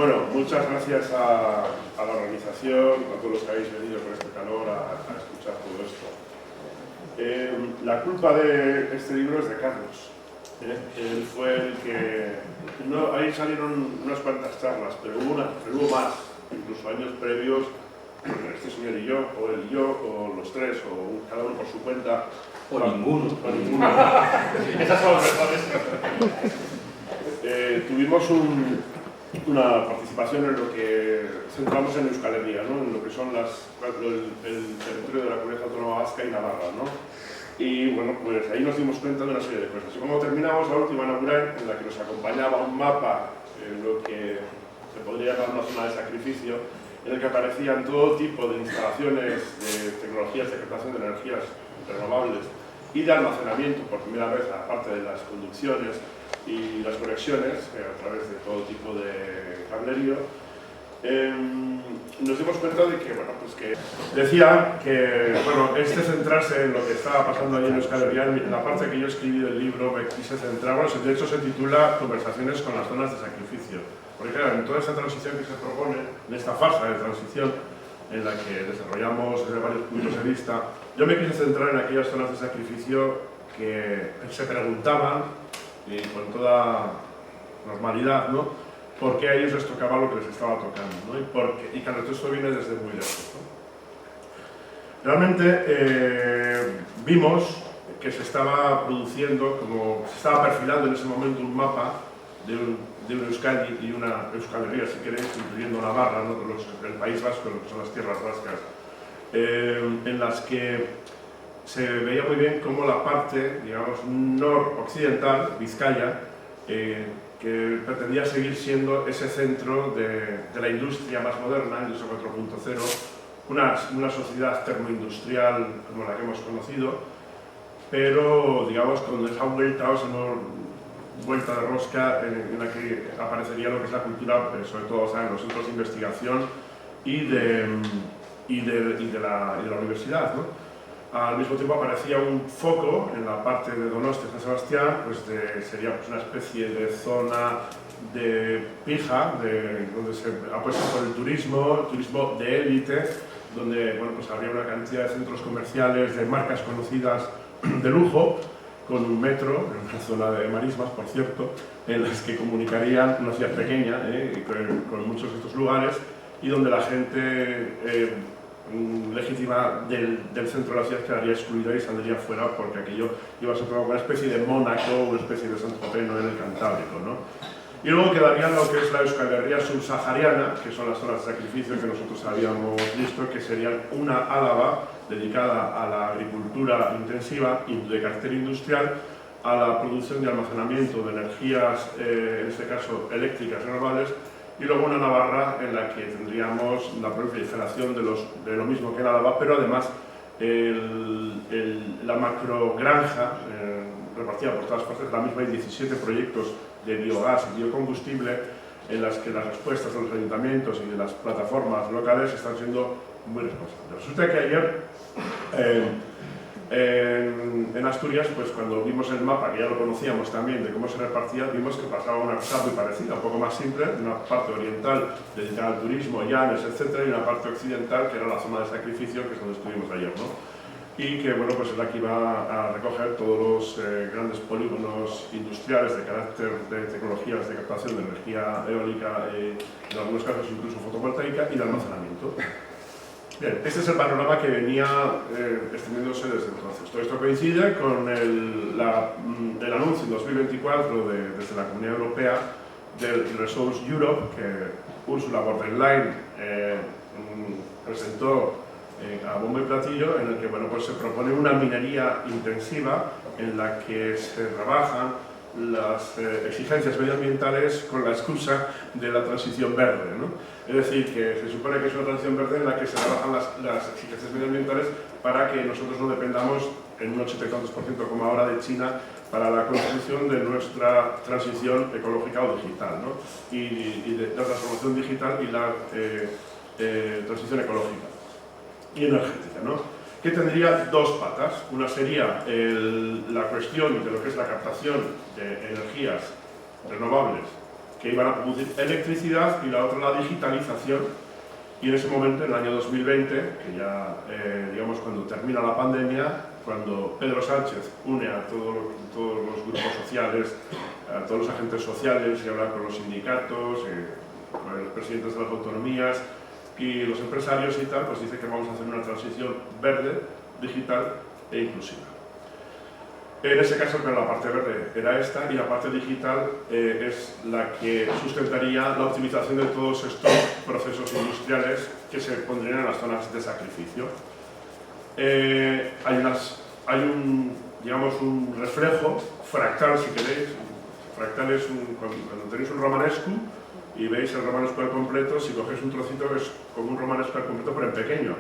Bueno, muchas gracias a la organización, a todos los que habéis venido con este calor a escuchar todo esto. La culpa de este libro es de Carlos. Él fue el que... No, ahí salieron unas cuantas charlas, pero hubo más, incluso años previos, este señor y yo, o él y yo, o los tres, o cada uno por su cuenta. O ninguno. Esas son las mejores. Tuvimos una participación en lo que centramos en Euskal Herria, ¿no? En lo que son el territorio de la Comunidad Autónoma Vasca y Navarra, ¿no? Y bueno, pues ahí nos dimos cuenta de una serie de cosas. Y cuando terminamos la última inaugural, en la que nos acompañaba un mapa, lo que se podría llamar una zona de sacrificio, en el que aparecían todo tipo de instalaciones de tecnologías de captación de energías renovables y de almacenamiento, por primera vez, aparte de las conducciones y las conexiones a través de todo tipo de cablerío. Nos dimos cuenta de que, bueno, pues que decía que, bueno, centrarse en lo que estaba pasando allí en Euskal Herria, en la parte que yo escribí del libro me quise centrar, bueno, de hecho se titula Conversaciones con las zonas de sacrificio, porque claro, en toda esta transición que se propone, en esta fase de transición en la que desarrollamos desde varios puntos de vista, yo me quise centrar en aquellas zonas de sacrificio que se preguntaban, y con toda normalidad, ¿no?, por qué a ellos les tocaba lo que les estaba tocando, ¿no? Y claro, todo esto viene desde muy lejos, ¿no? Realmente vimos que se estaba produciendo, como se estaba perfilando en ese momento un mapa de un Euskadi y una Euskal Herria, si queréis, incluyendo Navarra, ¿no?, el País Vasco, lo que son las tierras vascas, en las que se veía muy bien cómo la parte, digamos, noroccidental, Vizcaya, que pretendía seguir siendo ese centro de la industria más moderna, industria 4.0, una sociedad termoindustrial como la que hemos conocido, pero, digamos, con esa vuelta, o esa vuelta de rosca en la que aparecería lo que es la cultura, sobre todo, o sea, en los centros de investigación y de la universidad, ¿no? Al mismo tiempo aparecía un foco en la parte de Donostia, San Sebastián, pues sería pues una especie de zona de pija, donde se apuesta por el turismo de élite, donde bueno, pues habría una cantidad de centros comerciales, de marcas conocidas de lujo, con un metro, en una zona de marismas, por cierto, en las que comunicarían una ciudad pequeña, con muchos de estos lugares, y donde la gente legítima del centro de la ciudad quedaría excluida y saldría fuera porque aquello iba a ser como una especie de Mónaco, una especie de San Tropez en el Cantábrico, ¿no? Y luego quedaría lo que es la Euskal Herria subsahariana, que son las zonas de sacrificio que nosotros habíamos visto, que serían una Álava dedicada a la agricultura intensiva y de carácter industrial, a la producción y almacenamiento de energías, en este caso eléctricas renovables, y luego una Navarra en la que tendríamos la proliferación de lo mismo que en Álava, pero además la macrogranja repartida por todas partes, la misma, hay 17 proyectos de biogás y biocombustible en las que las respuestas de los ayuntamientos y de las plataformas locales están siendo muy responsables. Resulta que ayer en Asturias, pues cuando vimos el mapa, que ya lo conocíamos también, de cómo se repartía, vimos que pasaba una cosa muy parecida, un poco más simple, una parte oriental dedicada al turismo, llanes, etc., y una parte occidental, que era la zona de sacrificio, que es donde estuvimos ayer, ¿no? Y que, bueno, pues es la que iba a recoger todos los grandes polígonos industriales de carácter de tecnologías de captación de energía eólica, en algunos casos incluso fotovoltaica, y de almacenamiento. Bien, este es el panorama que venía extendiéndose desde entonces. Todo esto coincide con el anuncio en 2024 desde la Comunidad Europea del Resource Europe, que Ursula von der Leyen presentó a bombo y platillo, en el que bueno, pues se propone una minería intensiva en la que se rebajan las exigencias medioambientales con la excusa de la transición verde, ¿no? Es decir, que se supone que es una transición verde en la que se rebajan las exigencias medioambientales para que nosotros no dependamos en un 80 y tantos por ciento como ahora de China para la construcción de nuestra transición ecológica o digital, ¿no? Y de la transformación digital y la transición ecológica y energética, ¿no? Que tendría dos patas. Una sería la cuestión de lo que es la captación de energías renovables que iban a producir electricidad, y la otra la digitalización. Y en ese momento, en el año 2020, que ya, digamos, cuando termina la pandemia, cuando Pedro Sánchez une a todos los grupos sociales, a todos los agentes sociales, y habla con los sindicatos, con los presidentes de las autonomías y los empresarios y tal, pues dice que vamos a hacer una transición verde, digital e inclusiva. En ese caso, claro, la parte verde era esta, y la parte digital es la que sustentaría la optimización de todos estos procesos industriales que se pondrían en las zonas de sacrificio. Hay un reflejo fractal, si queréis. Fractal es cuando tenéis un romanesco y veis el romanesco al completo, si cogéis un trocito es como un romanesco al completo, pero en pequeño,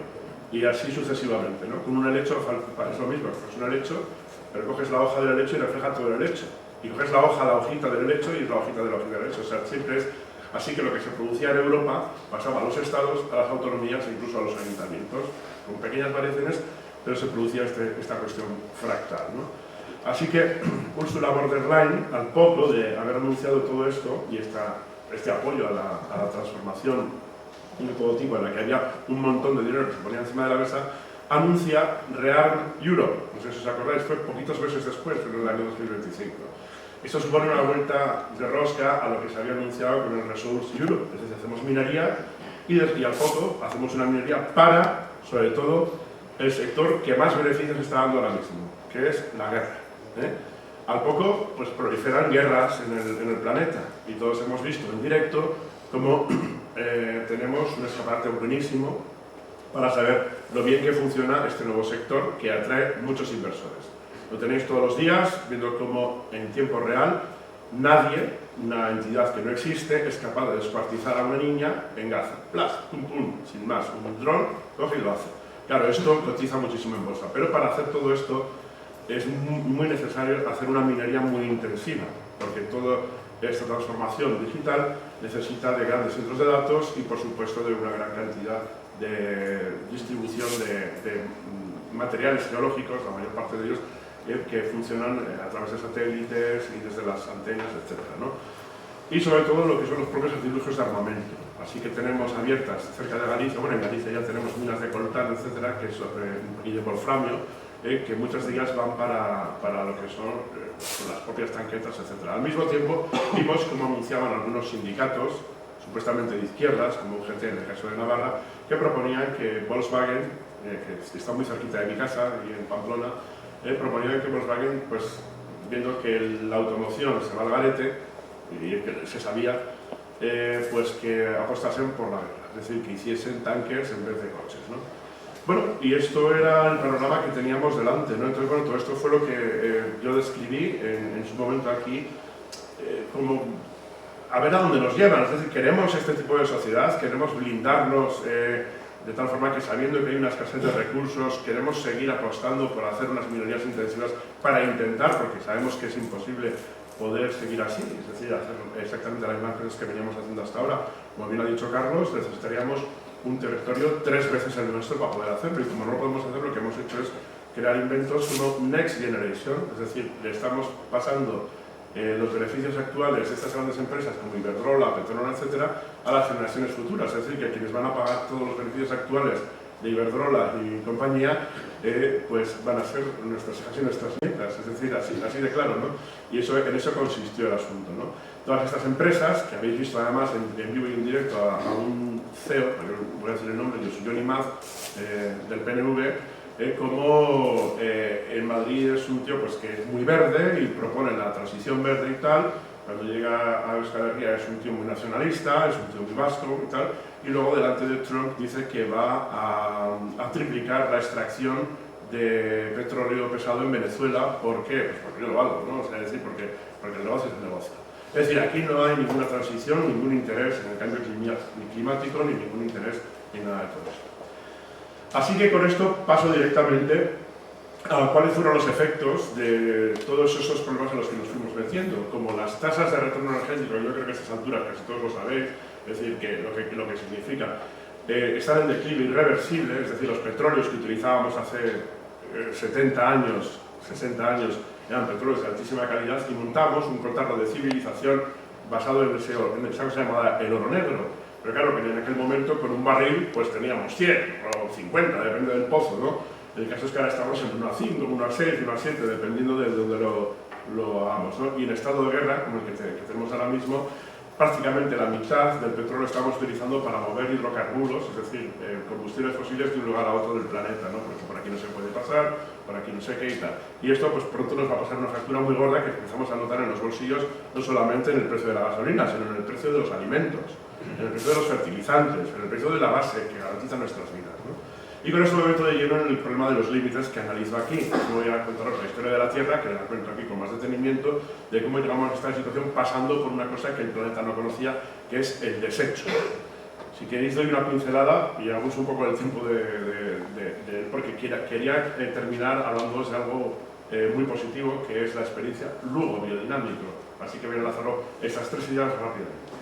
y así sucesivamente, ¿no? Con un helecho es lo mismo, es un helecho, pero coges la hoja del helecho y refleja todo el helecho, y coges la hojita del helecho y la hojita de la hojita del helecho. O sea, siempre es así, que lo que se producía en Europa pasaba a los estados, a las autonomías e incluso a los ayuntamientos, con pequeñas variaciones, pero se producía esta cuestión fractal, ¿no? Así que Ursula von der Leyen, al poco de haber anunciado todo esto y este apoyo a la transformación de todo tipo, en la que había un montón de dinero que se ponía encima de la mesa, anuncia Rearm Europe. No sé si os acordáis, fue poquitos meses después, en el año 2025. Esto supone una vuelta de rosca a lo que se había anunciado con el Resource Europe, es decir, hacemos minería y al poco hacemos una minería para, sobre todo, el sector que más beneficios está dando ahora mismo, que es la guerra. Al poco, pues proliferan guerras en el planeta, y todos hemos visto en directo cómo tenemos un escaparate buenísimo para saber lo bien que funciona este nuevo sector, que atrae muchos inversores. Lo tenéis todos los días, viendo cómo en tiempo real nadie, una entidad que no existe, es capaz de descuartizar a una niña en Gaza. Plas, pum, pum, sin más, un dron coge y lo hace. Claro, esto cotiza muchísimo en bolsa, pero para hacer todo esto es muy necesario hacer una minería muy intensiva, porque toda esta transformación digital necesita de grandes centros de datos y, por supuesto, de una gran cantidad de distribución de materiales geológicos, la mayor parte de ellos que funcionan a través de satélites y desde las antenas, etc., ¿no? Y sobre todo lo que son los propios artilugios de armamento. Así que tenemos abiertas cerca de Galicia, bueno, en Galicia ya tenemos minas de coltán, etc., y de wolframio, que muchas de ellas van para lo que son las propias tanquetas, etc. Al mismo tiempo, vimos cómo anunciaban algunos sindicatos, supuestamente de izquierdas, como UGT en el caso de Navarra, que proponían que Volkswagen, que está muy cerquita de mi casa, y en Pamplona, proponían que Volkswagen, pues, viendo que la automoción se va al garete, y que se sabía, pues que apostasen por la guerra, es decir, que hiciesen tankers en vez de coches, ¿no? Bueno, y esto era el panorama que teníamos delante, ¿no? Entonces, bueno, todo esto fue lo que yo describí en su momento aquí, como a ver a dónde nos llevan. Es decir, queremos este tipo de sociedad, queremos blindarnos de tal forma que, sabiendo que hay una escasez de recursos, queremos seguir apostando por hacer unas minerías intensivas para intentar, porque sabemos que es imposible poder seguir así, es decir, hacer exactamente las mismas cosas que veníamos haciendo hasta ahora. Como bien ha dicho Carlos, necesitaríamos un territorio 3 veces el nuestro para poder hacerlo, y como no podemos hacerlo, lo que hemos hecho es crear inventos como Next Generation, es decir, le estamos pasando los beneficios actuales de estas grandes empresas como Iberdrola, Petronor, etcétera, a las generaciones futuras, es decir, que quienes van a pagar todos los beneficios actuales de Iberdrola y compañía, pues van a ser nuestras hijas y nuestras nietas, es decir, así de claro, ¿no? Y en eso consistió el asunto, ¿no? Todas estas empresas, que habéis visto además en vivo y en directo a un CEO, voy a decir el nombre, Johnny Maz, del PNV, como en Madrid es un tío, pues, que es muy verde y propone la transición verde y tal. Cuando llega a Euskal Herria es un tío muy nacionalista, es un tío muy vasco y tal, y luego delante de Trump dice que va a triplicar la extracción de petróleo pesado en Venezuela. ¿Por qué? Pues porque yo lo hago, ¿no? O sea, es decir, porque el negocio es el negocio. Es decir, aquí no hay ninguna transición, ningún interés en el cambio climático, ni ningún interés en nada de todo esto. Así que con esto paso directamente a cuáles fueron los efectos de todos esos problemas en los que nos fuimos metiendo, como las tasas de retorno energético. Yo creo que a estas alturas casi todos lo sabéis, es decir, que lo que significa estar en declive irreversible, es decir, los petróleos que utilizábamos hace 70 años, 60 años, eran petróleos de altísima calidad, y montamos un cotarro de civilización basado en esa cosa llamada el oro negro. Pero claro, que en aquel momento con un barril pues teníamos 100 o 50, depende del pozo, ¿no? El caso es que ahora estamos en 1 a 5, 1 a 6, 1 a 7, dependiendo de donde lo hagamos, ¿no? Y en estado de guerra, como el que tenemos ahora mismo, prácticamente la mitad del petróleo lo estamos utilizando para mover hidrocarburos, es decir, combustibles fósiles de un lugar a otro del planeta, ¿no? Porque por aquí no se puede pasar, por aquí no sé qué y tal. Y esto pues pronto nos va a pasar una factura muy gorda que empezamos a notar en los bolsillos, no solamente en el precio de la gasolina, sino en el precio de los alimentos, en el precio de los fertilizantes, en el precio de la base que garantiza nuestras vidas, ¿no? Y con esto me meto de lleno en el problema de los límites que analizo aquí. No voy a contaros la historia de la Tierra, que la cuento aquí con más detenimiento, de cómo llegamos a esta situación pasando por una cosa que el planeta no conocía, que es el desecho. Si queréis doy una pincelada y hagamos un poco el tiempo porque quería terminar hablándoos de algo muy positivo, que es la experiencia luego biodinámico. Así que voy a enlazarlo estas 3 ideas rápidamente.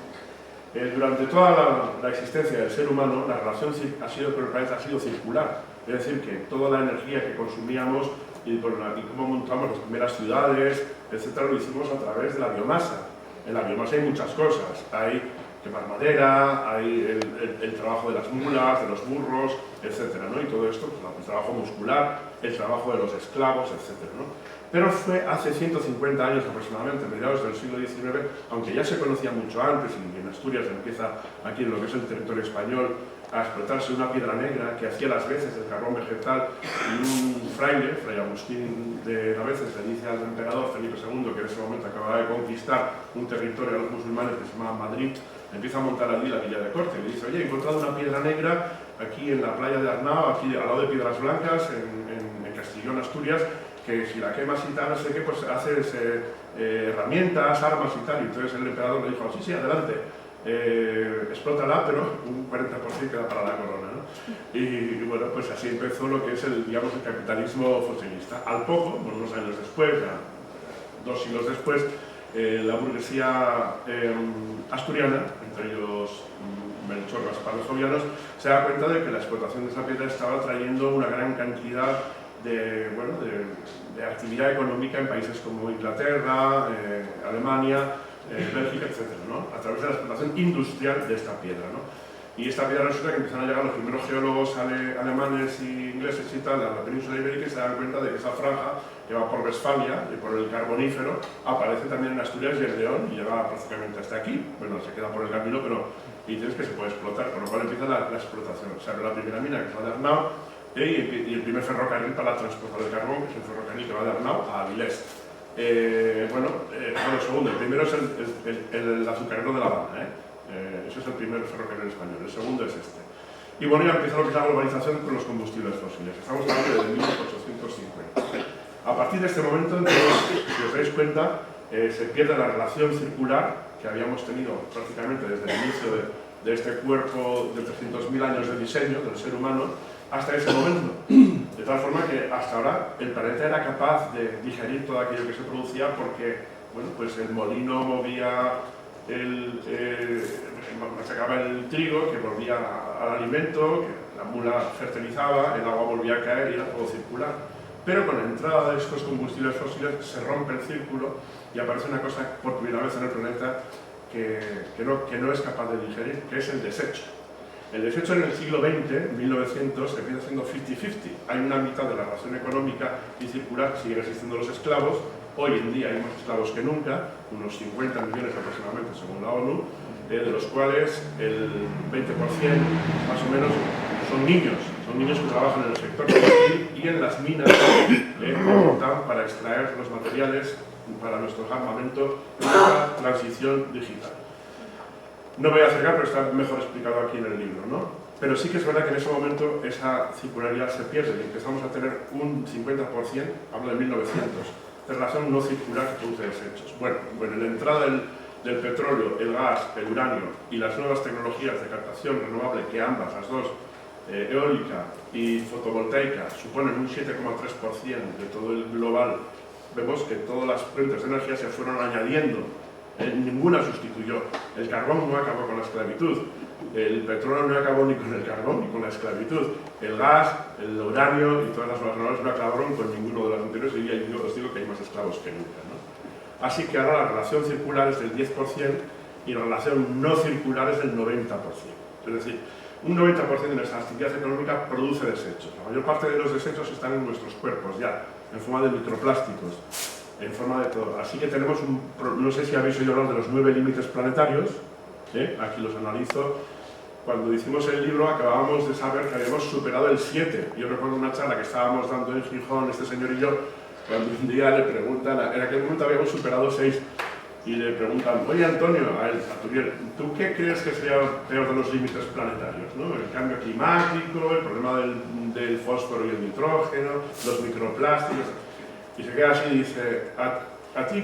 Durante toda la existencia del ser humano, la relación con el planeta ha sido circular. Es decir, que toda la energía que consumíamos y cómo montamos las primeras ciudades, etc., lo hicimos a través de la biomasa. En la biomasa hay muchas cosas. Hay quemar madera, hay el trabajo de las mulas, de los burros, etc., ¿no? Y todo esto, pues, el trabajo muscular, el trabajo de los esclavos, etc., ¿no? Pero fue hace 150 años aproximadamente, mediados del siglo XIX, aunque ya se conocía mucho antes, y en Asturias empieza aquí en lo que es el territorio español a explotarse una piedra negra que hacía las veces del carbón vegetal, y un fraile, Fray Agustín de Naveses, le dice al emperador Felipe II, que en ese momento acababa de conquistar un territorio a los musulmanes que se llamaba Madrid, empieza a montar allí la villa de corte, y le dice: oye, he encontrado una piedra negra aquí en la playa de Arnao, aquí al lado de Piedras Blancas, en Castellón, Asturias, que si la quemas y tal, no sé qué, pues haces herramientas, armas y tal. Y entonces el emperador le dijo: sí, sí, adelante, explótala, pero un 40% queda para la corona, ¿no? Y bueno, pues así empezó lo que es digamos, el capitalismo fosilista. Al poco, unos años después, ya 2 siglos después, la burguesía asturiana, entre ellos Melchor, Gaspar de Jovianos, se da cuenta de que la explotación de esa piedra estaba trayendo una gran cantidad de actividad económica en países como Inglaterra, Alemania, Bélgica, etc., ¿no? A través de la explotación industrial de esta piedra, ¿no? Y esta piedra resulta que empiezan a llegar los primeros geólogos alemanes y ingleses y tal a la península ibérica, y se dan cuenta de que esa franja que va por Westfalia y por el Carbonífero aparece también en Asturias y en León y llega prácticamente hasta aquí. Bueno, se queda por el camino, pero dices que se puede explotar, con lo cual empieza la explotación. Se abre la primera mina, que es la de Arnao, y el primer ferrocarril para transportar el carbón, que es el ferrocarril que va de Arnao a Avilés. Segundo, el primero es el azucarero de La Habana, ese es el primer ferrocarril español, el segundo es este. Y bueno, ya empieza lo que es la globalización con los combustibles fósiles. Estamos hablando de 1850. A partir de este momento, entonces, si os dais cuenta, se pierde la relación circular que habíamos tenido prácticamente desde el inicio de este cuerpo de 300.000 años de diseño del ser humano, hasta ese momento, de tal forma que hasta ahora el planeta era capaz de digerir todo aquello que se producía porque, bueno, pues el molino movía sacaba el trigo, que volvía al alimento, que la mula fertilizaba, el agua volvía a caer y era todo circular. Pero con la entrada de estos combustibles fósiles se rompe el círculo y aparece una cosa por primera vez en el planeta que no es capaz de digerir, que es el desecho. El desecho en el siglo XX, en 1900, se empieza siendo 50-50. Hay una mitad de la relación económica y circular que siguen existiendo los esclavos. Hoy en día hay más esclavos que nunca, unos 50 millones aproximadamente según la ONU, de los cuales el 20% más o menos son niños que trabajan en el sector textil y en las minas para extraer los materiales para nuestro armamento en la transición digital. No me voy a acercar, pero está mejor explicado aquí en el libro, ¿no? Pero sí que es verdad que en ese momento esa circularidad se pierde y empezamos a tener un 50%, hablo de 1900, de relación no circular que produce desechos. Bueno, la entrada del petróleo, el gas, el uranio y las nuevas tecnologías de captación renovable, que ambas, las dos, eólica y fotovoltaica, suponen un 7,3% de todo el global. Vemos que todas las fuentes de energía se fueron añadiendo. Ninguna sustituyó. El carbón no acabó con la esclavitud, el petróleo no acabó ni con el carbón ni con la esclavitud, el gas, el uranio y todas las renovables no acabaron con ninguno de los anteriores, y yo os digo que hay más esclavos que nunca, ¿no? Así que ahora la relación circular es del 10%, y la relación no circular es del 90%. Es decir, un 90% de nuestra actividad económica produce desechos. La mayor parte de los desechos están en nuestros cuerpos ya, en forma de microplásticos, en forma de todo. Así que tenemos no sé si habéis oído hablar de los 9 límites planetarios, aquí los analizo. Cuando hicimos el libro acabábamos de saber que habíamos superado el 7. Yo recuerdo una charla que estábamos dando en Gijón, este señor y yo, cuando un día le preguntan, en aquel momento habíamos superado 6, y le preguntan, oye Antonio, a Turiel, ¿tú qué crees que sería peor de los límites planetarios? ¿No? El cambio climático, el problema del fósforo y el nitrógeno, los microplásticos. Y se queda así y dice, ¿a ti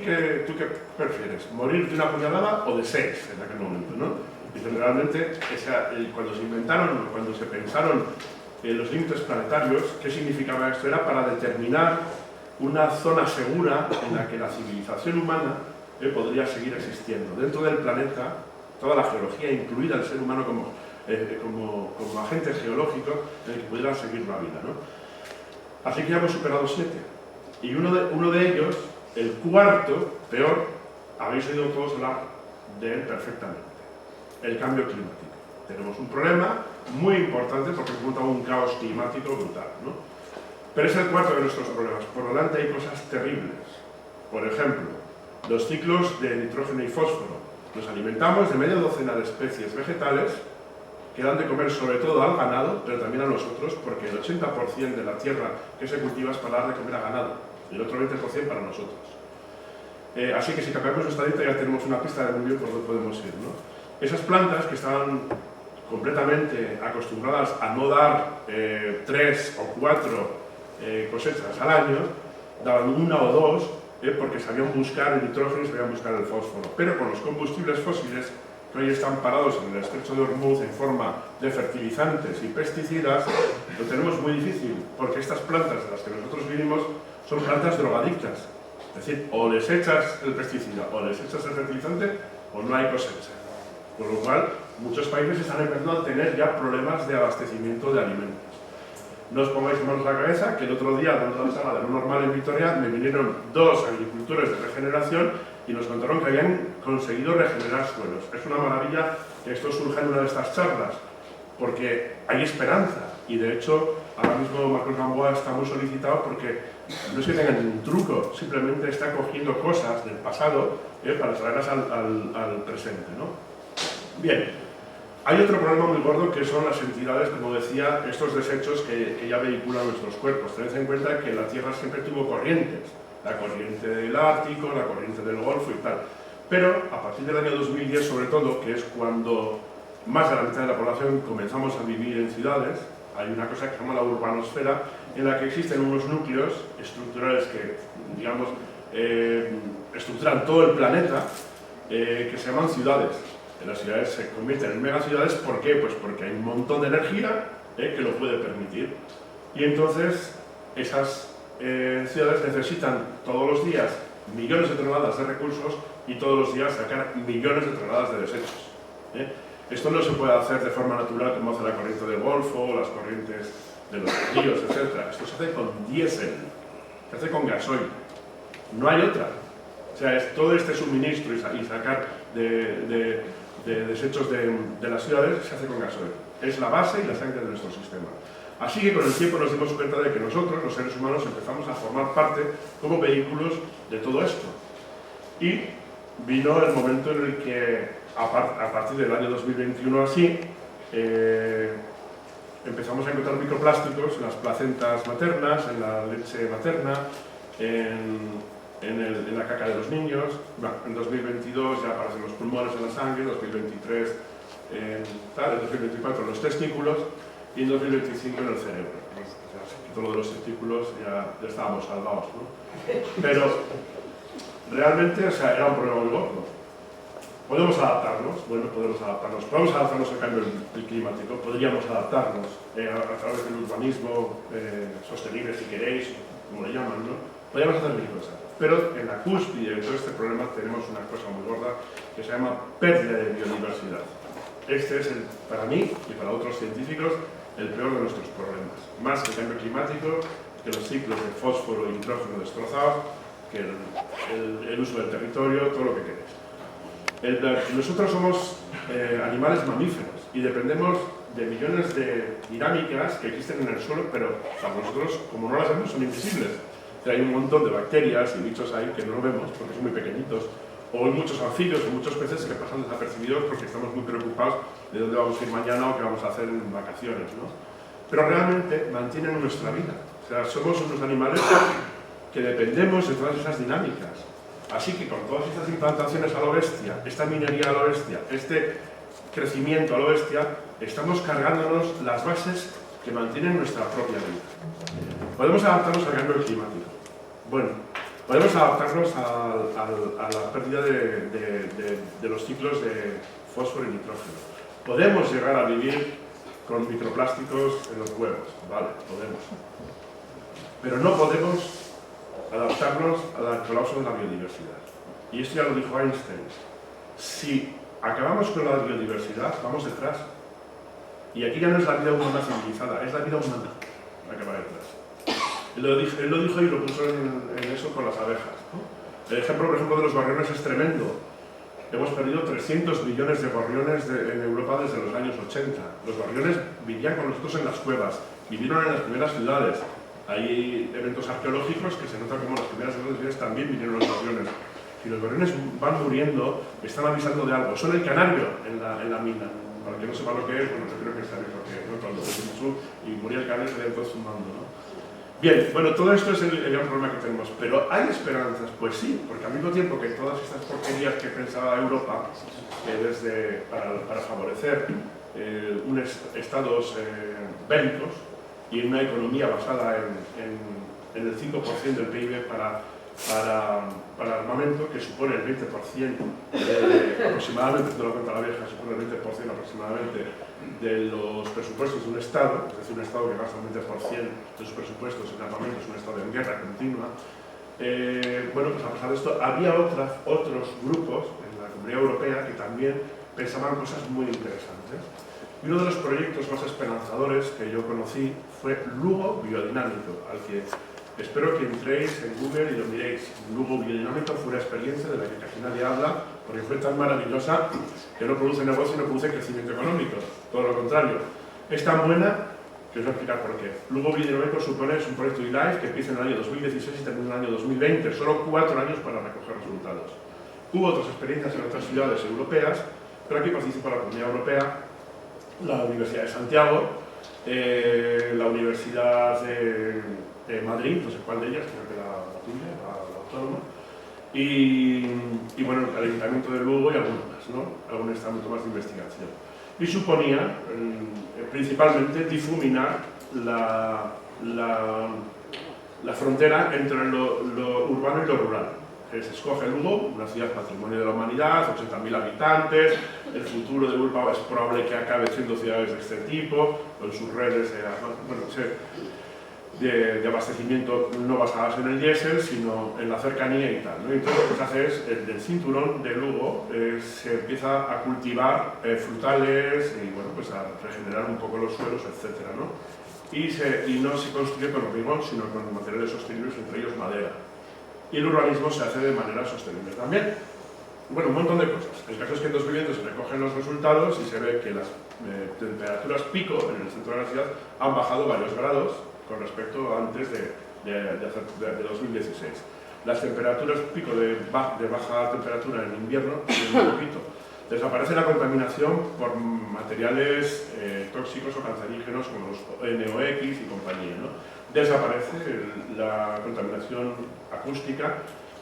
tú qué prefieres? ¿Morir de una puñalada o de 6 en aquel momento? ¿No? Y generalmente, cuando se inventaron, cuando se pensaron los límites planetarios, ¿qué significaba esto? Era para determinar una zona segura en la que la civilización humana podría seguir existiendo. Dentro del planeta, toda la geología, incluida el ser humano como agente geológico, en el que pudiera seguir la vida, ¿no? Así que ya hemos superado 7. Y uno de ellos, el cuarto, peor, habéis oído todos hablar de él perfectamente. El cambio climático. Tenemos un problema muy importante porque monta un caos climático brutal, ¿no? Pero es el cuarto de nuestros problemas. Por delante hay cosas terribles. Por ejemplo, los ciclos de nitrógeno y fósforo. Nos alimentamos de media docena de especies vegetales que dan de comer sobre todo al ganado, pero también a nosotros, porque el 80% de la tierra que se cultiva es para dar de comer a ganado, y el otro 20% para nosotros. Así que si cambiamos nuestra dieta ya tenemos una pista de muy bien por dónde podemos ir, ¿no? Esas plantas que estaban completamente acostumbradas a no dar 3 o 4 cosechas al año, daban 1 o 2, porque sabían buscar el nitrógeno y sabían buscar el fósforo. Pero con los combustibles fósiles, que hoy están parados en el estrecho de Hormuz en forma de fertilizantes y pesticidas, lo tenemos muy difícil, porque estas plantas de las que nosotros vivimos son plantas drogadictas. Es decir, o les echas el pesticida o les echas el fertilizante o no hay cosecha. Con lo cual, muchos países están empezando a tener ya problemas de abastecimiento de alimentos. No os pongáis manos a la cabeza que el otro día, dando la charla de lo normal en Vitoria, me vinieron 2 agricultores de regeneración y nos contaron que habían conseguido regenerar suelos. Es una maravilla que esto surja en una de estas charlas, porque hay esperanza. Y de hecho, ahora mismo Marcos Gamboa está muy solicitado porque no es que tengan ningún truco, simplemente está cogiendo cosas del pasado para traerlas al presente, ¿no? Bien, hay otro problema muy gordo que son las entidades, como decía, estos desechos que ya vehiculan nuestros cuerpos. Tened en cuenta que la Tierra siempre tuvo corrientes, la corriente del Ártico, la corriente del Golfo y tal. Pero a partir del año 2010, sobre todo, que es cuando más de la mitad de la población comenzamos a vivir en ciudades, hay una cosa que se llama la urbanosfera, en la que existen unos núcleos estructurales que, digamos, estructuran todo el planeta, que se llaman ciudades. Las ciudades se convierten en megaciudades, ¿por qué? Pues porque hay un montón de energía que lo puede permitir. Y entonces esas ciudades necesitan todos los días millones de toneladas de recursos y todos los días sacar millones de toneladas de desechos. Esto no se puede hacer de forma natural como hace la corriente del Golfo, las corrientes de los ríos, etc. Esto se hace con diésel, se hace con gasoil. No hay otra. O sea, es todo este suministro y sacar de desechos de las ciudades se hace con gasoil. Es la base y la sangre de nuestro sistema. Así que con el tiempo nos dimos cuenta de que nosotros, los seres humanos, empezamos a formar parte como vehículos de todo esto. Y vino el momento en el que, a partir del año 2021 así, empezamos a encontrar microplásticos en las placentas maternas, en la leche materna, en la caca de los niños. Bueno, en 2022 ya aparecen los pulmones en la sangre, en 2023 en 2024 en los testículos y en 2025 en el cerebro. O sea, si quito lo de los testículos ya estábamos salvados, ¿no? Pero realmente, o sea, era un problema muy gordo. ¿Podemos adaptarnos? Bueno, podemos adaptarnos. Podemos adaptarnos al cambio climático, podríamos adaptarnos a través del urbanismo sostenible, si queréis, como le llaman, ¿no? Podríamos hacer mil cosas. Pero en la cúspide de todo este problema tenemos una cosa muy gorda que se llama pérdida de biodiversidad. Este es, para mí y para otros científicos, el peor de nuestros problemas. Más que el cambio climático, que los ciclos de fósforo y nitrógeno destrozados, que el uso del territorio, todo lo que queréis. Nosotros somos animales mamíferos y dependemos de millones de dinámicas que existen en el suelo, pero para nosotros, como no las vemos, son invisibles. O sea, hay un montón de bacterias y bichos ahí que no lo vemos porque son muy pequeñitos, o hay muchos anfibios o muchos peces que pasan desapercibidos porque estamos muy preocupados de dónde vamos a ir mañana o qué vamos a hacer en vacaciones, ¿no? Pero realmente mantienen nuestra vida. O sea, somos unos animales que dependemos de todas esas dinámicas. Así que con todas estas implantaciones a lo bestia, esta minería a lo bestia, este crecimiento a lo bestia, estamos cargándonos las bases que mantienen nuestra propia vida. Podemos adaptarnos al cambio climático. Bueno, podemos adaptarnos a la pérdida de los ciclos de fósforo y nitrógeno. Podemos llegar a vivir con microplásticos en los huevos, vale, podemos. Pero no podemos adaptarnos al colapso de la biodiversidad. Y esto ya lo dijo Einstein. Si acabamos con la biodiversidad, vamos detrás. Y aquí ya no es la vida humana civilizada, es la vida humana la que va detrás. Él lo dijo y lo puso en eso con las abejas, ¿no? El ejemplo, por ejemplo, de los gorriones es tremendo. Hemos perdido 300 millones de gorriones en Europa desde los años 80. Los gorriones vivían con nosotros en las cuevas, vivieron en las primeras ciudades. Hay eventos arqueológicos que se nota como en las primeras ciudades también vinieron los gorriones. Si los gorriones van muriendo, están avisando de algo. Son el canario en la mina. Para que no sepa lo que es, bueno, yo creo que sabe lo que es, ¿no? Cuando y moría el canario, se todos fumando, ¿no? Bien, bueno, todo esto es el gran problema que tenemos, pero ¿hay esperanzas? Pues sí, porque al mismo tiempo que todas estas porquerías que pensaba Europa, para favorecer estados bélicos y una economía basada en el 5% del PIB para armamento, que supone el 20% aproximadamente, no lo cuenta la vieja, supone el 20% aproximadamente de los presupuestos de un Estado, es decir, un Estado que gasta un 20% de sus presupuestos en armamento, es un Estado en guerra continua. Bueno, pues a pesar de esto, había otros grupos en la Comunidad Europea que también pensaban cosas muy interesantes. Y uno de los proyectos más esperanzadores que yo conocí fue Lugo Biodinámico, al que espero que entréis en Google y lo miréis. Lugo Biodinámico fue una experiencia de la que casi nadie habla, porque fue tan maravillosa que no produce negocio y no produce crecimiento económico. Todo lo contrario. Es tan buena que os voy a explicar por qué. Lugo Biodinámico supone es un proyecto ILIFE que empieza en el año 2016 y termina en el año 2020. Solo 4 años para recoger resultados. Hubo otras experiencias en otras ciudades europeas, pero aquí participa la Comunidad Europea, la Universidad de Santiago, la Universidad de Madrid, no sé cuál de ellas, creo que la tuya, la autónoma, y bueno, el Ayuntamiento de Lugo y algunos más, ¿no? Algún estamento más de investigación. Y suponía, principalmente, difuminar la frontera entre lo urbano y lo rural. Se escoge Lugo, una ciudad patrimonio de la humanidad, 80.000 habitantes, el futuro de Bilbao es probable que acabe siendo ciudades de este tipo, con sus redes de abastecimiento no basadas en el diésel, sino en la cercanía y tal, ¿no? Entonces lo que se hace es, del cinturón de Lugo, se empieza a cultivar frutales y bueno, pues a regenerar un poco los suelos, etc., ¿no? Y no se construye con hormigón, sino con materiales sostenibles, entre ellos madera. Y el urbanismo se hace de manera sostenible también. Bueno, un montón de cosas. El caso es que en 2020 se recogen los resultados y se ve que las temperaturas pico en el centro de la ciudad han bajado varios grados con respecto a antes de 2016. Las temperaturas pico de baja temperatura en invierno suben un poquito. Desaparece la contaminación por materiales tóxicos o cancerígenos como los NOx y compañía, ¿no? Desaparece la contaminación acústica,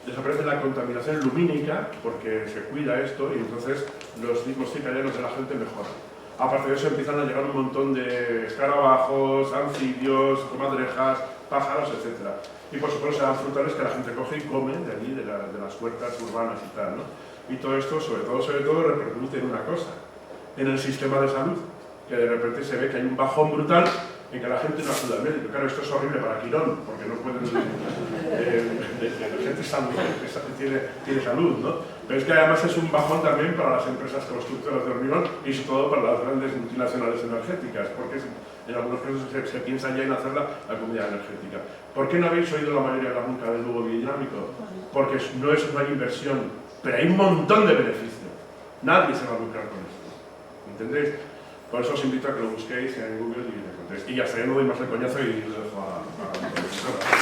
desaparece la contaminación lumínica porque se cuida esto y entonces los ritmos circadianos de la gente mejoran. Aparte de eso empiezan a llegar un montón de escarabajos, anfibios, comadrejas, pájaros, etc. Y por supuesto se dan frutales que la gente coge y come de allí, de las huertas urbanas y tal, ¿no? Y todo esto, sobre todo, repercute en una cosa, en el sistema de salud, que de repente se ve que hay un bajón brutal en que la gente no acude al médico. Claro, esto es horrible para Quirón, porque no pueden... la gente tiene salud, ¿no? Pero es que además es un bajón también para las empresas constructoras de hormigón y sobre todo para las grandes multinacionales energéticas, porque en algunos casos se piensa ya en hacer la comunidad energética. ¿Por qué no habéis oído la mayoría hablar nunca del Lugo Biodinámico? Porque no es una inversión, pero hay un montón de beneficio. Nadie se va a lucrar con esto. ¿Entendéis? Por eso os invito a que lo busquéis en Google y lo encontréis. Y ya está, ya no doy más el coñazo y lo dejo a